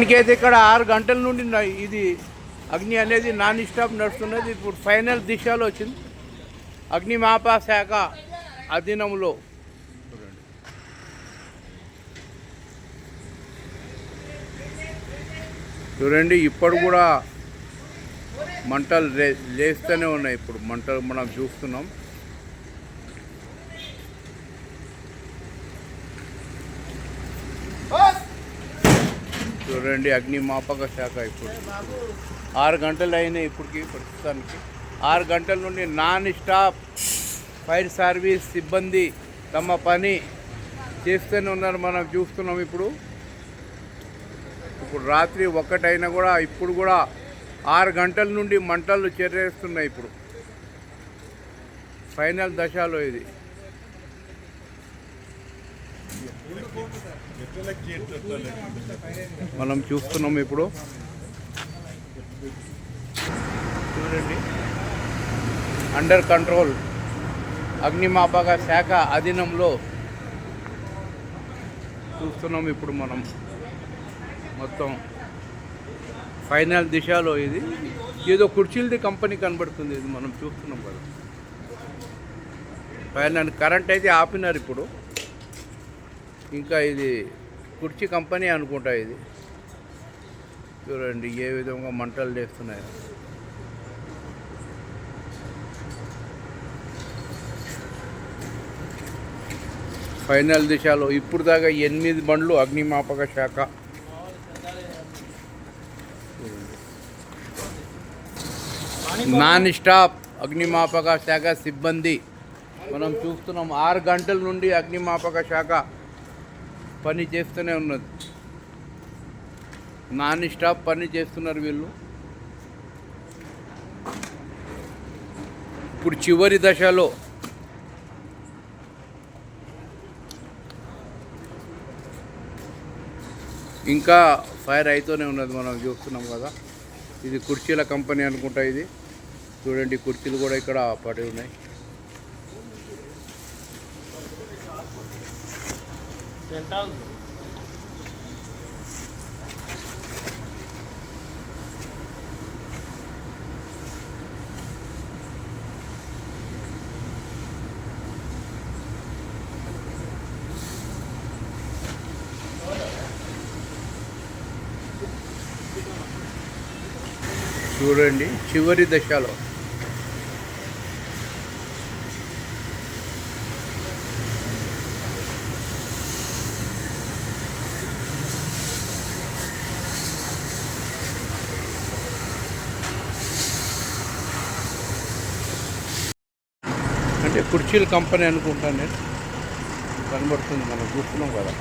దీనికైతే ఇక్కడ 6 గంటల నుండి ఇది అగ్ని అనేది నాన్ స్టాప్ నడుస్తున్నది. ఇప్పుడు ఫైనల్ దిశలో వచ్చింది. అగ్నిమాపక శాఖ అధీనంలో చూడండి. ఇప్పుడు కూడా మంటలు లేస్తూనే ఉన్నాయి. ఇప్పుడు మంటలు మనం చూస్తున్నాం. చూడండి, అగ్నిమాపక శాఖ ఇప్పుడు 6 గంటలు అయినాయి. ఇప్పటికి ప్రస్తుతానికి 6 గంటల నుండి నాన్ స్టాప్ ఫైర్ సర్వీస్ సిబ్బంది తమ పని చేస్తూనే ఉన్నారు. మనం చూస్తున్నాం. ఇప్పుడు రాత్రి 1 అయినా కూడా ఇప్పుడు కూడా 6 గంటల నుండి మంటలు చెర్రేస్తున్నాయి. ఇప్పుడు ఫైనల్ దశలో ఇది. మనం చూస్తున్నాం. ఇప్పుడు చూడండి, అండర్ కంట్రోల్ అగ్నిమాపక శాఖ అధీనంలో చూస్తున్నాం. ఇప్పుడు మనం మొత్తం ఫైనల్ దిశలో ఇది. ఏదో కుర్చీలది కంపెనీ కనబడుతుంది. ఇది మనం చూస్తున్నాం కదా. ఫైనల్ కరెంట్ అయితే ఆపినారు. ఇప్పుడు ఇంకా ఇది కుర్చీ కంపెనీ అనుకుంటా. ఇది చూడండి ఏ విధంగా మంటలు లేస్తున్నాయి. ఫైనల్ దిశలో ఇప్పుడు దాకా 8 బండ్లు అగ్నిమాపక శాఖ నాన్ స్టాప్ అగ్నిమాపక శాఖ సిబ్బంది మనం చూస్తున్నాం. 6 గంటల నుండి అగ్నిమాపక శాఖ పని చేస్తూనే ఉన్నది. నాన్ స్టాప్ పని చేస్తున్నారు వీళ్ళు. ఇప్పుడు చివరి దశలో ఇంకా ఫైర్ అయితూనే ఉన్నది. మనం చూస్తున్నాం కదా. ఇది కుర్చీల కంపెనీ అనుకుంటా. ఇది చూడండి, కుర్చీలు కూడా ఇక్కడ పడి ఉన్నాయి. చూడండి చివరి దశలో అంటే కుర్చీల కంపెనీ అనుకుంటాను నేను. కనబడుతుంది, మనం చూస్తున్నాం కదా.